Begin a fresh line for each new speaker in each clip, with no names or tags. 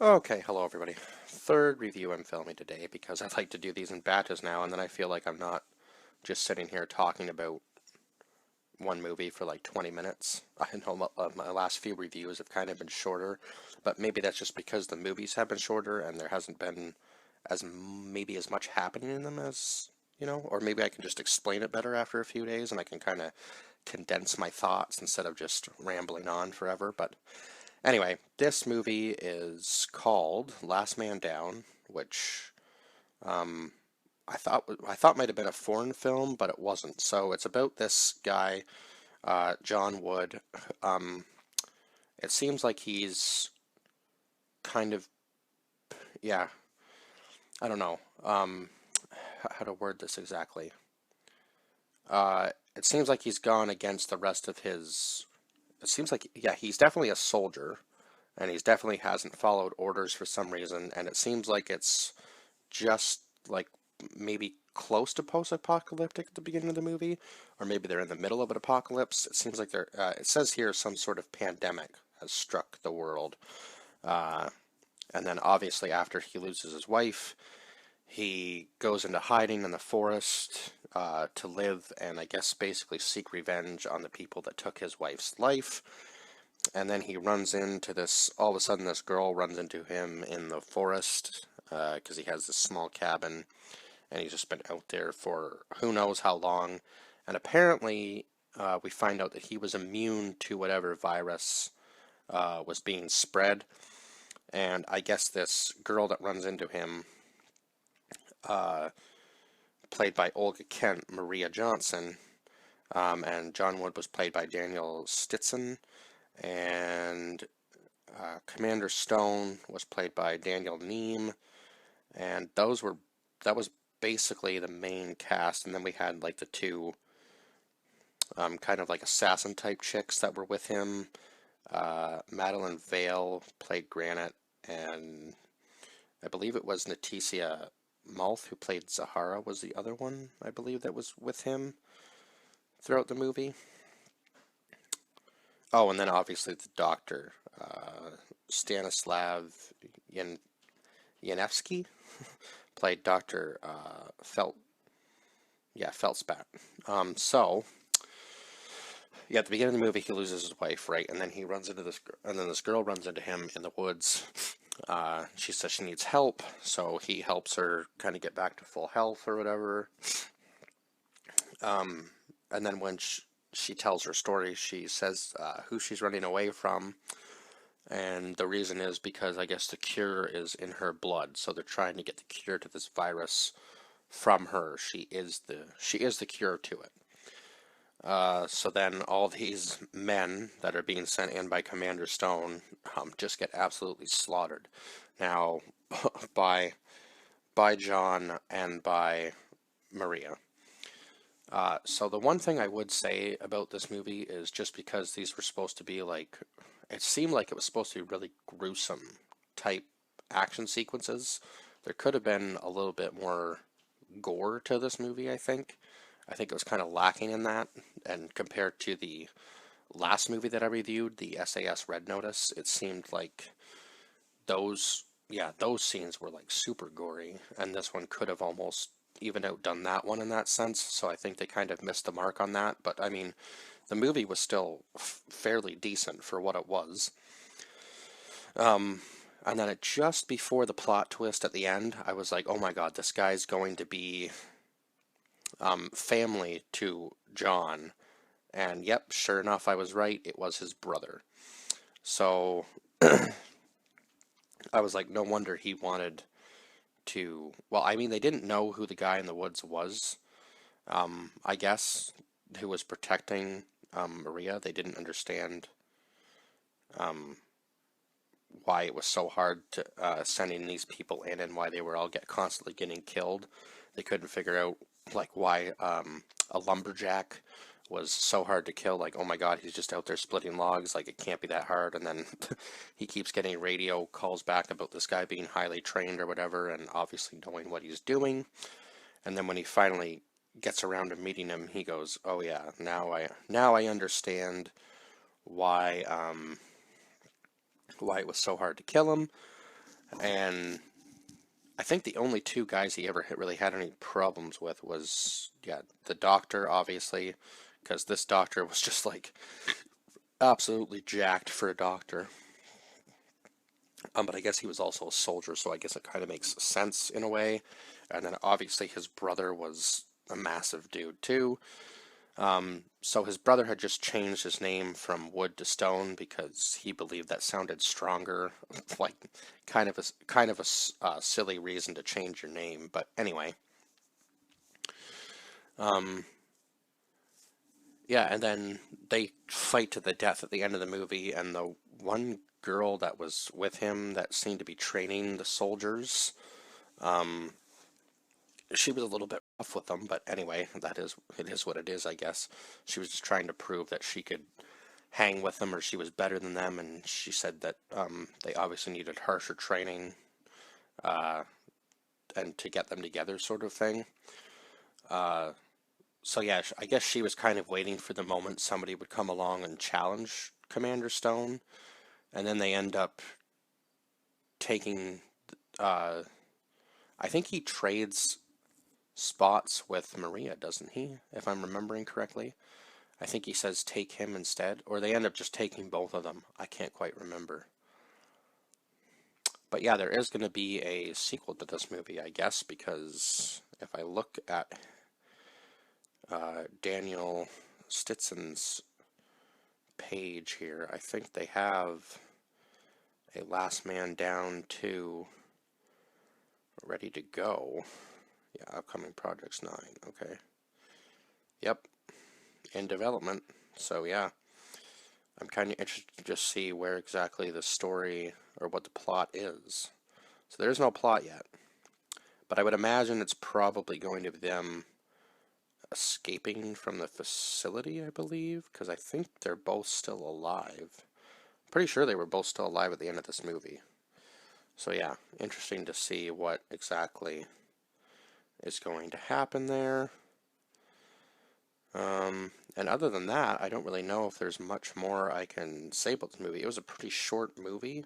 Okay, hello everybody. Third review I'm filming today because I like to do these in batches now, and then I feel like I'm not just sitting here talking about one movie for like 20 minutes. I know my last few reviews have kind of been shorter, but maybe that's just because the movies have been shorter and there hasn't been maybe as much happening in them as, or maybe I can just explain it better after a few days and I can kind of condense my thoughts instead of just rambling on forever. But anyway, this movie is called Last Man Down, which um, I thought might have been a foreign film, but it wasn't. So it's about this guy, John Wood. Um, it seems like he's kind of, yeah, I don't know how to word this exactly. It seems like he's gone against the rest of his. It seems like, yeah, he's definitely a soldier, and he's definitely hasn't followed orders for some reason, and it seems like it's just like maybe close to post-apocalyptic at the beginning of the movie, or maybe they're in the middle of an apocalypse. It seems like they're. It says here some sort of pandemic has struck the world, uh, and then obviously after he loses his wife, he goes into hiding in the forest to live and I guess basically seek revenge on the people that took his wife's life. And then he runs into this. All of a sudden, this girl runs into him in the forest because he has this small cabin and he's just been out there for who knows how long. And apparently, we find out that he was immune to whatever virus was being spread. And I guess this girl that runs into him, uh, played by Olga Kent, Maria Johnson, and John Wood was played by Daniel Stitson, and Commander Stone was played by Daniel Neem, and that was basically the main cast. And then we had like the two kind of like assassin type chicks that were with him. Madeline Vale played Granite, and I believe it was Natasia Malth who played Zahara was the other one, I believe, that was with him throughout the movie. Oh, and then obviously the doctor, Stanislav Yan Yanevsky, played Dr. Feldspat. So yeah, at the beginning of the movie, he loses his wife, right? And then he runs into and then this girl runs into him in the woods. She says she needs help, so he helps her kind of get back to full health or whatever. Um, and then when she tells her story, she says who she's running away from, and the reason is because I guess the cure is in her blood, so they're trying to get the cure to this virus from her. She is the cure to it. So then all these men that are being sent in by Commander Stone just get absolutely slaughtered. Now, by John and by Maria. So the one thing I would say about this movie is just because these were supposed to be like, it seemed like it was supposed to be really gruesome type action sequences. There could have been a little bit more gore to this movie, I think. I think it was kind of lacking in that. And compared to the last movie that I reviewed, the SAS Red Notice, it seemed like those scenes were like super gory. And this one could have almost even outdone that one in that sense. So I think they kind of missed the mark on that. But I mean, the movie was still fairly decent for what it was. Um, and then just before the plot twist at the end, I was like, oh my god, this guy's going to be family to John. And yep, sure enough, I was right. It was his brother. So I was like, no wonder he wanted to. Well, I mean, they didn't know who the guy in the woods was, I guess, who was protecting Maria. They didn't understand um, why it was so hard to sending these people in and why they were all constantly getting killed. They couldn't figure out like why a lumberjack was so hard to kill. Like, oh my god, he's just out there splitting logs. Like, it can't be that hard. And then he keeps getting radio calls back about this guy being highly trained or whatever, and obviously knowing what he's doing. And then when he finally gets around to meeting him, he goes, "Oh yeah, now I understand why why it was so hard to kill him." And I think the only two guys he ever really had any problems with was, yeah, the doctor, obviously, because this doctor was just like absolutely jacked for a doctor. But I guess he was also a soldier, so I guess it kind of makes sense in a way. And then obviously his brother was a massive dude too. So his brother had just changed his name from Wood to Stone because he believed that sounded stronger, like kind of a silly reason to change your name. But anyway, um, yeah, and then they fight to the death at the end of the movie, and the one girl that was with him that seemed to be training the soldiers, um, she was a little bit rough with them, but anyway, it is what it is, I guess. She was just trying to prove that she could hang with them or she was better than them, and she said that they obviously needed harsher training uh, and to get them together, sort of thing. Uh, so yeah, I guess she was kind of waiting for the moment somebody would come along and challenge Commander Stone, and then they end up taking. Uh, I think he trades spots with Maria, doesn't he? If I'm remembering correctly. I think he says take him instead, or they end up just taking both of them. I can't quite remember. But yeah, there is going to be a sequel to this movie, I guess, because if I look at Daniel Stitson's page here, I think they have a Last Man Down 2 ready to go. Yeah, upcoming projects 9. Okay. Yep, in development. So yeah, I'm kind of interested to just see where exactly the story or what the plot is. So there's no plot yet, but I would imagine it's probably going to be them escaping from the facility, I believe, because I think they're both still alive. Pretty sure they were both still alive at the end of this movie. So yeah, interesting to see what exactly is going to happen there. And other than that, I don't really know if there's much more I can say about this movie. It was a pretty short movie.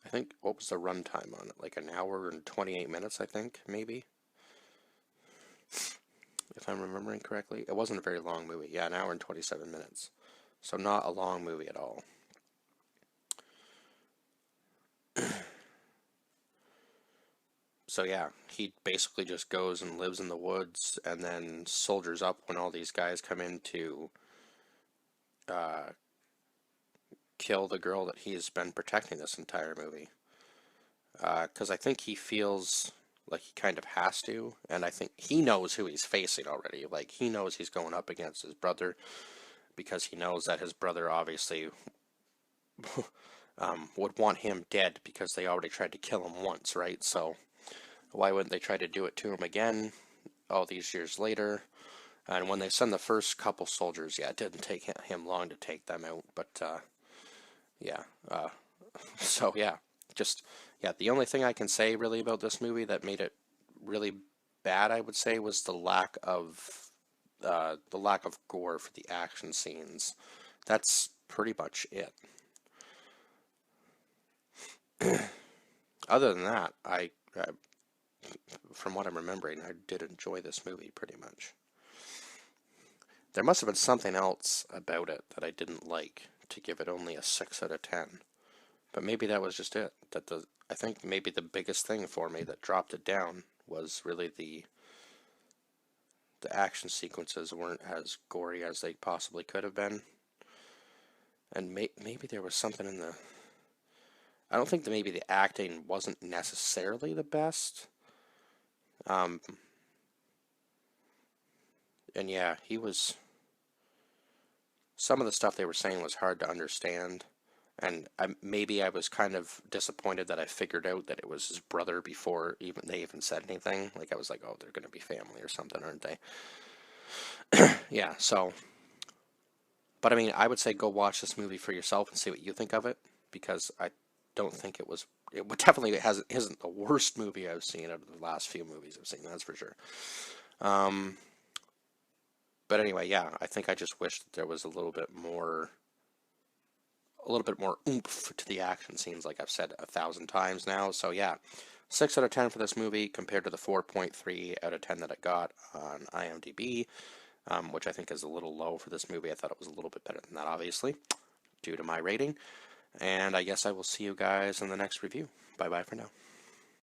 I think, what was the runtime on it? Like an hour and 28 minutes, I think, maybe? If I'm remembering correctly. It wasn't a very long movie. Yeah, an hour and 27 minutes. So not a long movie at all. So yeah, he basically just goes and lives in the woods and then soldiers up when all these guys come in to uh, kill the girl that he's been protecting this entire movie. Because I think he feels like he kind of has to, and I think he knows who he's facing already. Like, he knows he's going up against his brother because he knows that his brother obviously would want him dead because they already tried to kill him once, right? So why wouldn't they try to do it to him again all these years later? And when they send the first couple soldiers, yeah, it didn't take him long to take them out, but yeah. So yeah, just yeah. The only thing I can say really about this movie that made it really bad, I would say, was the lack of gore for the action scenes. That's pretty much it. Other than that, from what I'm remembering, I did enjoy this movie pretty much. There must have been something else about it that I didn't like to give it only a 6 out of 10. But maybe that was just it. I think maybe the biggest thing for me that dropped it down was really the action sequences weren't as gory as they possibly could have been. And maybe there was something in the... I don't think that maybe the acting wasn't necessarily the best. And yeah, he was... Some of the stuff they were saying was hard to understand. And maybe I was kind of disappointed that I figured out that it was his brother before they even said anything. Like, I was like, oh, they're going to be family or something, aren't they? Yeah, so... But I mean, I would say go watch this movie for yourself and see what you think of it, because I don't think it was... It definitely isn't the worst movie I've seen out of the last few movies I've seen, that's for sure. But anyway, yeah, I think I just wish that there was a little bit more a little bit more oomph to the action scenes, like I've said 1,000 times now. So yeah, 6 out of 10 for this movie compared to the 4.3 out of 10 that it got on IMDb, which I think is a little low for this movie. I thought it was a little bit better than that, obviously, due to my rating. And I guess I will see you guys in the next review. Bye bye for now.